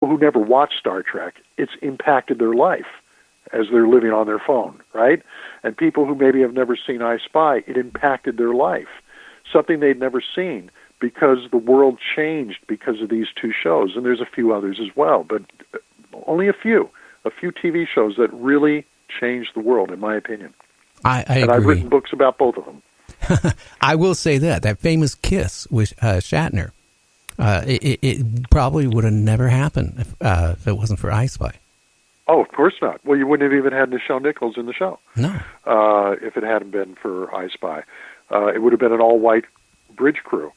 who never watched Star Trek, it's impacted their life as they're living on their phone, right? And people who maybe have never seen I Spy, it impacted their life. Something they'd never seen because the world changed because of these two shows. And there's a few others as well, but only a few TV shows that really changed the world, in my opinion. I agree. And I've written books about both of them. I will say that famous kiss with Shatner, it probably would have never happened if it wasn't for I Spy. Oh, of course not. Well, you wouldn't have even had Nichelle Nichols in the show. No. If it hadn't been for I Spy. It would have been an all-white bridge crew.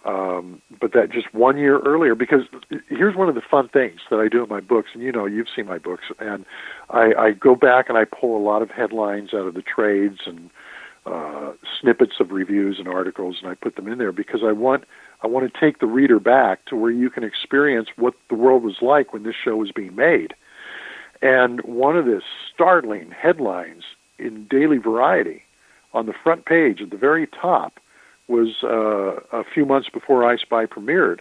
But that just 1 year earlier, because here's one of the fun things that I do in my books, and you've seen my books, and I go back and I pull a lot of headlines out of the trades and snippets of reviews and articles, and I put them in there because I want to take the reader back to where you can experience what the world was like when this show was being made. And one of the startling headlines in Daily Variety on the front page at the very top was a few months before I Spy premiered,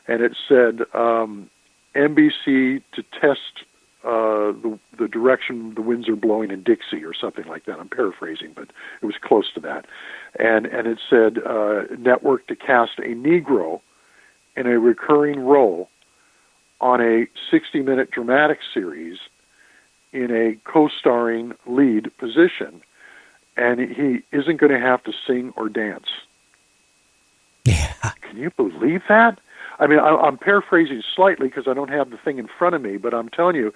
and it said, NBC to test the direction the winds are blowing in Dixie, or something like that. I'm paraphrasing, but it was close to that. And it said, network to cast a Negro in a recurring role on a 60-minute dramatic series in a co-starring lead position, and he isn't going to have to sing or dance. Yeah. Can you believe that? I mean, I'm paraphrasing slightly because I don't have the thing in front of me, but I'm telling you,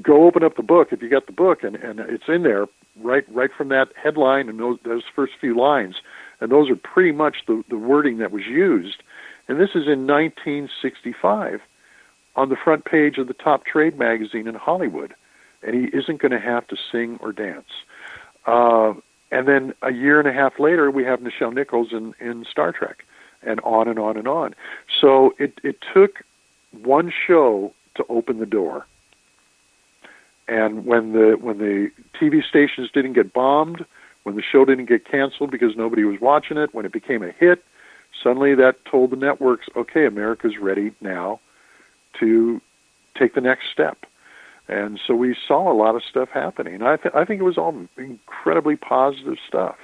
go open up the book if you got the book, and it's in there right from that headline and those first few lines, and those are pretty much the wording that was used. And this is in 1965 on the front page of the top trade magazine in Hollywood, and he isn't going to have to sing or dance. And then a year and a half later, we have Nichelle Nichols in Star Trek, and on and on and on. So it took one show to open the door. And when the TV stations didn't get bombed, when the show didn't get canceled because nobody was watching it, when it became a hit, suddenly that told the networks, okay, America's ready now to take the next step. And so we saw a lot of stuff happening. I think it was all incredibly positive stuff,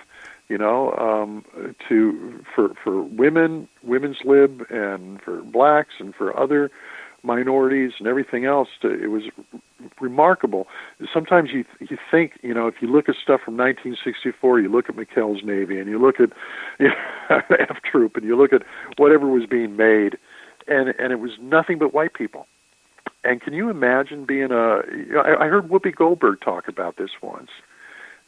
for women, women's lib, and for blacks, and for other minorities and everything else. It was remarkable. Sometimes you think, if you look at stuff from 1964, you look at McHale's Navy, and you look at F Troop, and you look at whatever was being made, and it was nothing but white people. And can you imagine being I heard Whoopi Goldberg talk about this once,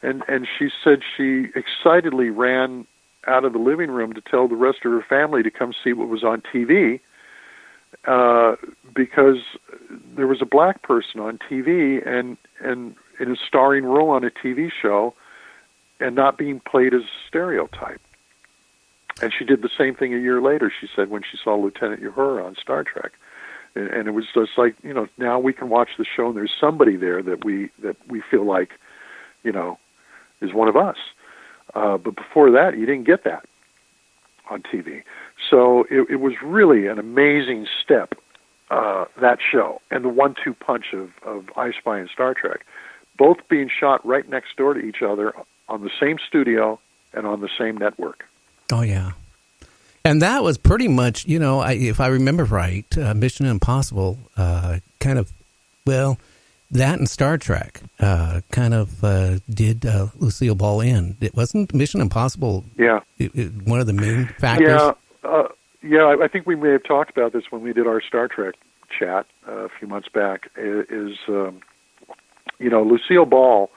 and she said she excitedly ran out of the living room to tell the rest of her family to come see what was on TV, because there was a black person on TV and in a starring role on a TV show and not being played as a stereotype. And she did the same thing a year later, she said, when she saw Lieutenant Uhura on Star Trek. And it was just like, now we can watch the show and there's somebody there that we feel like, is one of us. But before that, you didn't get that on TV. So it was really an amazing step, that show, and the 1-2 punch of I Spy and Star Trek, both being shot right next door to each other on the same studio and on the same network. Oh, yeah. And that was pretty much, if I remember right, Mission Impossible that and Star Trek did Lucille Ball in. It wasn't Mission Impossible one of the main factors? I think we may have talked about this when we did our Star Trek chat a few months back, Lucille Ball,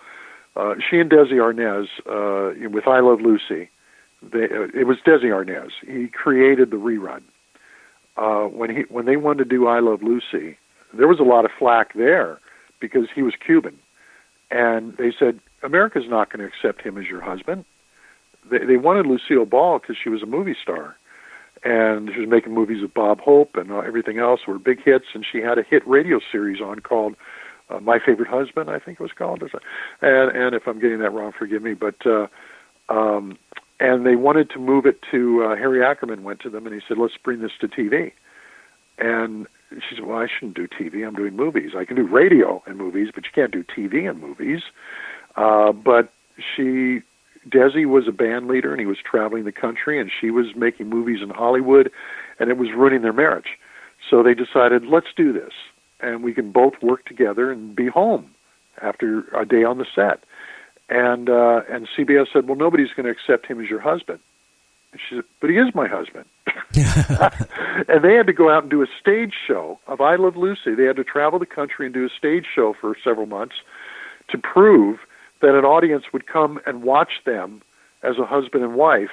she and Desi Arnaz, with I Love Lucy, it was Desi Arnaz. He created the rerun. When they wanted to do I Love Lucy, there was a lot of flack there because he was Cuban. And they said, America's not going to accept him as your husband. They wanted Lucille Ball because she was a movie star. And she was making movies with Bob Hope and everything else were big hits. And she had a hit radio series on called My Favorite Husband, I think it was called. And if I'm getting that wrong, forgive me. But and they wanted to move it to Harry Ackerman went to them and he said, let's bring this to TV. And she said, well, I shouldn't do TV. I'm doing movies. I can do radio and movies, but you can't do TV and movies. But Desi was a band leader, and he was traveling the country, and she was making movies in Hollywood, and it was ruining their marriage. So they decided, let's do this, and we can both work together and be home after a day on the set. And CBS said, well, nobody's going to accept him as your husband. And she said, but he is my husband. And they had to go out and do a stage show of I Love Lucy. They had to travel the country and do a stage show for several months to prove that an audience would come and watch them as a husband and wife.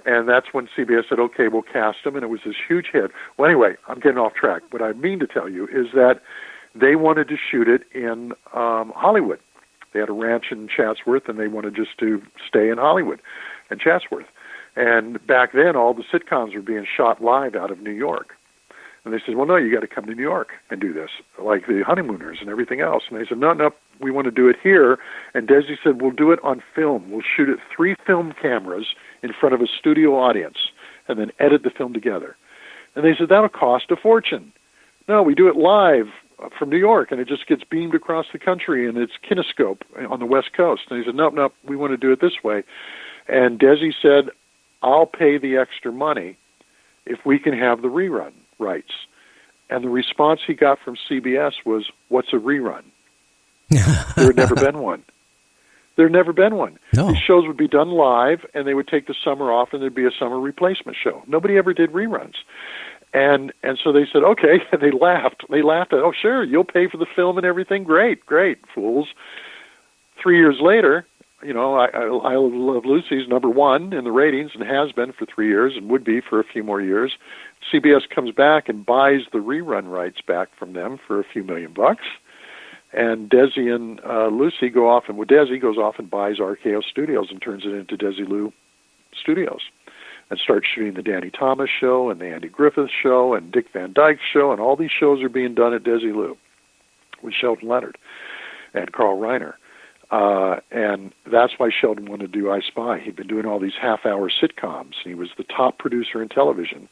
And that's when CBS said, okay, we'll cast them, and it was this huge hit. Well, anyway, I'm getting off track. What I mean to tell you is that they wanted to shoot it in Hollywood. They had a ranch in Chatsworth, and they wanted just to stay in Hollywood and Chatsworth. And back then, all the sitcoms were being shot live out of New York. And they said, well, no, you got to come to New York and do this, like the Honeymooners and everything else. And they said, no, we want to do it here. And Desi said, we'll do it on film. We'll shoot it 3 film cameras in front of a studio audience and then edit the film together. And they said, that'll cost a fortune. No, we do it live from New York, and it just gets beamed across the country, and it's kinescope on the West Coast. And he said, no, we want to do it this way. And Desi said, I'll pay the extra money if we can have the rerun rights. And the response he got from CBS was, what's a rerun? There had never been one. There had never been one. No. These shows would be done live, and they would take the summer off, and there'd be a summer replacement show. Nobody ever did reruns. And so they said, okay, and they laughed. They laughed at, oh, sure, you'll pay for the film and everything. Great, fools. 3 years later, I Love Lucy's number 1 in the ratings and has been for 3 years and would be for a few more years. CBS comes back and buys the rerun rights back from them for a few $1 million. And Desi and Lucy go off, and Desi goes off and buys RKO Studios and turns it into Desilu Studios and starts shooting the Danny Thomas Show and the Andy Griffith Show and Dick Van Dyke Show, and all these shows are being done at Desilu with Sheldon Leonard and Carl Reiner. And that's why Sheldon wanted to do I Spy. He'd been doing all these half-hour sitcoms. He was the top producer in television,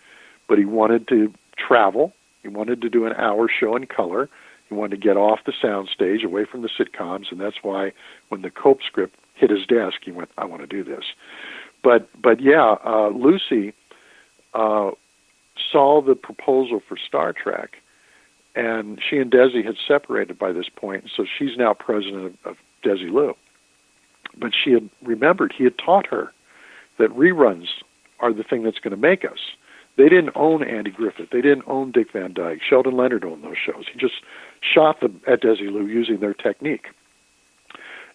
but he wanted to travel. He wanted to do an hour show in color. He wanted to get off the soundstage, away from the sitcoms, and that's why when the Culp script hit his desk, he went, I want to do this. But yeah, Lucy saw the proposal for Star Trek, and she and Desi had separated by this point, so she's now president of Desilu. But she had remembered, he had taught her that reruns are the thing that's going to make us. They didn't own Andy Griffith. They didn't own Dick Van Dyke. Sheldon Leonard owned those shows. He just shot them at Desilu using their technique.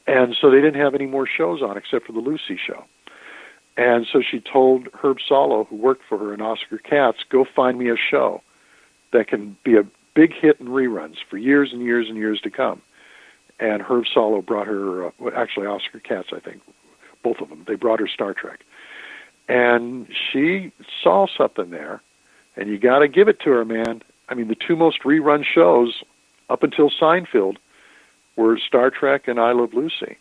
And so they didn't have any more shows on except for the Lucy show. And so she told Herb Solow, who worked for her, and Oscar Katz, go find me a show that can be a big hit in reruns for years and years and years to come. And Herb Solow brought her, actually Oscar Katz, I think, both of them, they brought her Star Trek. And she saw something there, and you got to give it to her, man. I mean, the 2 most rerun shows up until Seinfeld were Star Trek and I Love Lucy.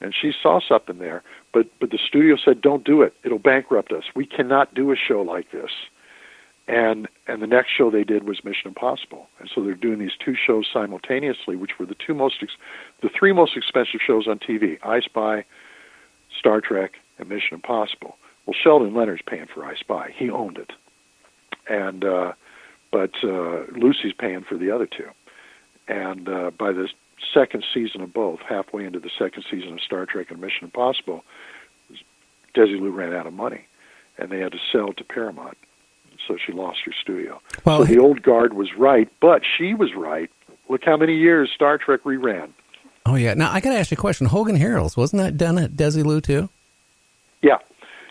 And she saw something there. But the studio said, don't do it. It'll bankrupt us. We cannot do a show like this. And the next show they did was Mission Impossible. And so they're doing these 2 shows simultaneously, which were the 3 most expensive shows on TV, I Spy, Star Trek, and Mission Impossible. Well, Sheldon Leonard's paying for I Spy. He owned it. And but Lucy's paying for the other 2. And by the second season of both, halfway into the second season of Star Trek and Mission Impossible, Desilu ran out of money, and they had to sell to Paramount. So she lost her studio. Well, so the old guard was right, but she was right. Look how many years Star Trek reran. Oh, yeah. Now, I got to ask you a question. Hogan Heroes, wasn't that done at Desilu, too?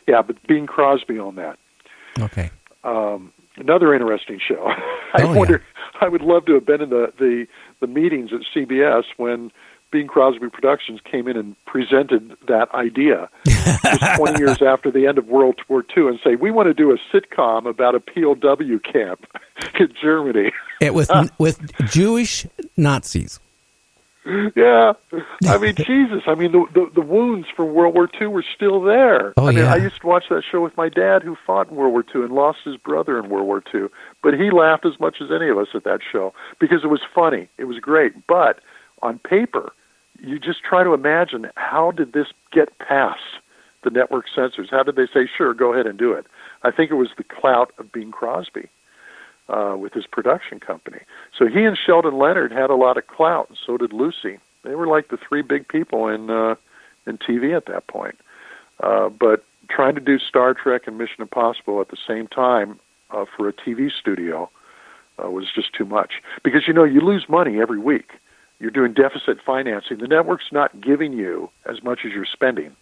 Yeah, but Bing Crosby on that. Okay. Another interesting show. I would love to have been in the meetings at CBS when Bing Crosby Productions came in and presented that idea just 20 years after the end of World War II and say, we want to do a sitcom about a POW camp in Germany. It was with Jewish Nazis. Yeah. I mean, Jesus. I mean, the wounds from World War II were still there. Oh, I mean, yeah. I used to watch that show with my dad, who fought in World War II and lost his brother in World War II. But he laughed as much as any of us at that show because it was funny. It was great. But on paper, you just try to imagine, how did this get past the network censors? How did they say, sure, go ahead and do it? I think it was the clout of Bing Crosby with his production company. So he and Sheldon Leonard had a lot of clout, and so did Lucy. They were like the three big people in TV at that point. But trying to do Star Trek and Mission Impossible at the same time for a TV studio was just too much. Because, you lose money every week. You're doing deficit financing. The network's not giving you as much as you're spending.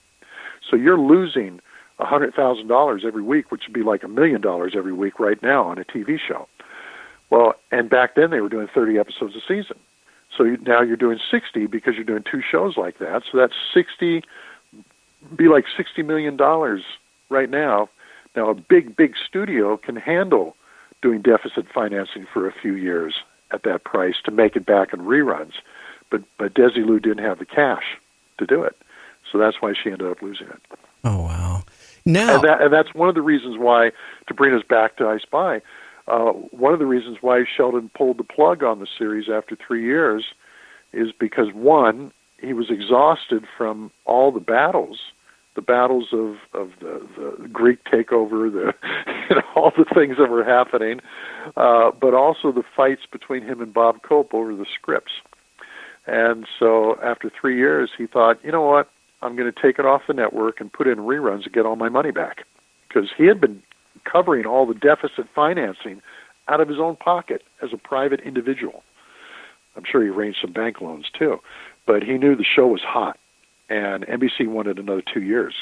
So you're losing $100,000 every week, which would be like $1 million every week right now on a TV show. Well, and back then they were doing 30 episodes a season. So now you're doing 60 because you're doing two shows like that. So that's be like $60 million right now. Now a big studio can handle doing deficit financing for a few years at that price to make it back in reruns. But Desilu didn't have the cash to do it. So that's why she ended up losing it. Oh, wow. Now, and that's one of the reasons why, to bring us back to I Spy, one of the reasons why Sheldon pulled the plug on the series after 3 years is because, one, he was exhausted from all the battles of the Greek takeover, all the things that were happening, but also the fights between him and Bob Culp over the scripts. And so after 3 years, he thought, you know what, I'm going to take it off the network and put it in reruns and get all my money back. Because he had been covering all the deficit financing out of his own pocket as a private individual. I'm sure he arranged some bank loans too. But he knew the show was hot, and NBC wanted another 2 years.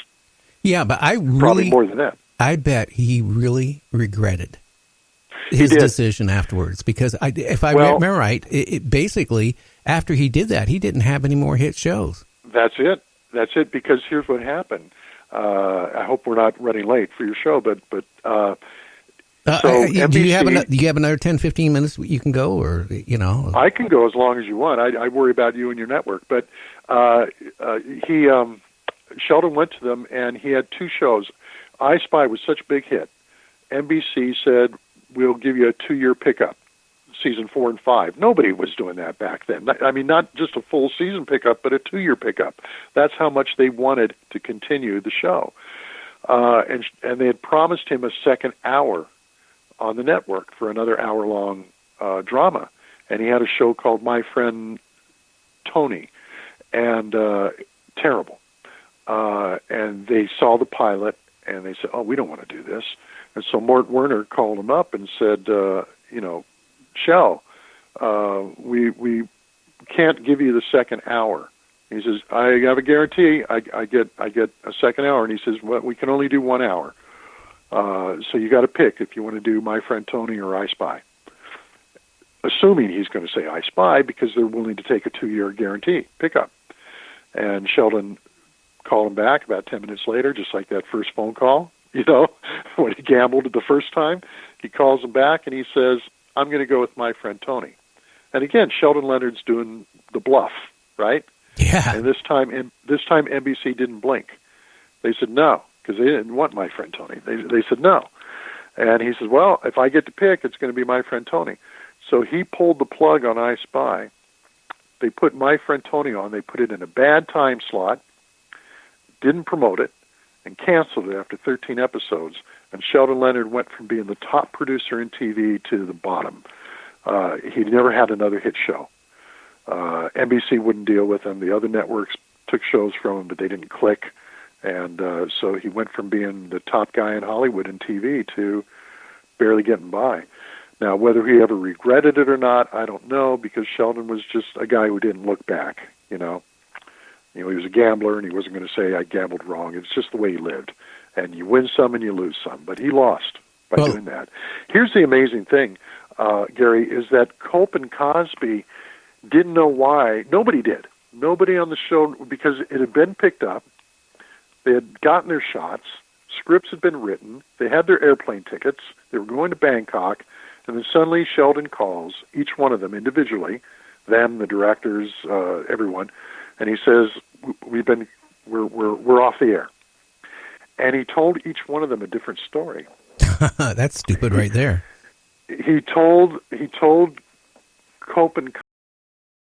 Yeah, but probably more than that. I bet he really regretted his decision afterwards, because if I remember right, it basically, after he did that, he didn't have any more hit shows. That's it. Because here's what happened. I hope we're not running late for your show, but so NBC, do you have another 10, 15 minutes you can go, or I can go as long as you want. I worry about you and your network, but Sheldon went to them, and he had two shows. I Spy was such a big hit. NBC said, we'll give you a 2-year pickup, season 4 and 5. Nobody was doing that back then. I mean, not just a full season pickup, but a 2-year pickup. That's how much they wanted to continue the show. And they had promised him a second hour on the network for another hour-long drama. And he had a show called My Friend Tony, and terrible. And they saw the pilot, and they said, oh, we don't want to do this. And so Mort Werner called him up and said, Shell, we can't give you the second hour. He says, I have a guarantee. I get a second hour. And he says, well, we can only do 1 hour. So you got to pick if you want to do My Friend Tony or I Spy. Assuming he's going to say I Spy, because they're willing to take a 2-year guarantee pickup. And Sheldon called him back about 10 minutes later, just like that first phone call, when he gambled the first time. He calls him back and he says, I'm going to go with My Friend Tony. And again, Sheldon Leonard's doing the bluff, right? Yeah. And this time NBC didn't blink. They said no, because they didn't want My Friend Tony. They said no. And he says, well, if I get to pick, it's going to be My Friend Tony. So he pulled the plug on I Spy. They put My Friend Tony on. They put it in a bad time slot, didn't promote it, and canceled it after 13 episodes. And Sheldon Leonard went from being the top producer in TV to the bottom. He never had another hit show. NBC wouldn't deal with him. The other networks took shows from him, but they didn't click. And so he went from being the top guy in Hollywood in TV to barely getting by. Now, whether he ever regretted it or not, I don't know, because Sheldon was just a guy who didn't look back, he was a gambler, and he wasn't going to say, I gambled wrong. It's just the way he lived. And you win some and you lose some. But he lost by doing that. Here's the amazing thing, Gary, is that Culp and Cosby didn't know why. Nobody did. Nobody on the show, because it had been picked up. They had gotten their shots. Scripts had been written. They had their airplane tickets. They were going to Bangkok. And then suddenly Sheldon calls each one of them individually, them, the directors, everyone, and he says, we're off the air. And he told each one of them a different story. That's stupid right there. He told Culp and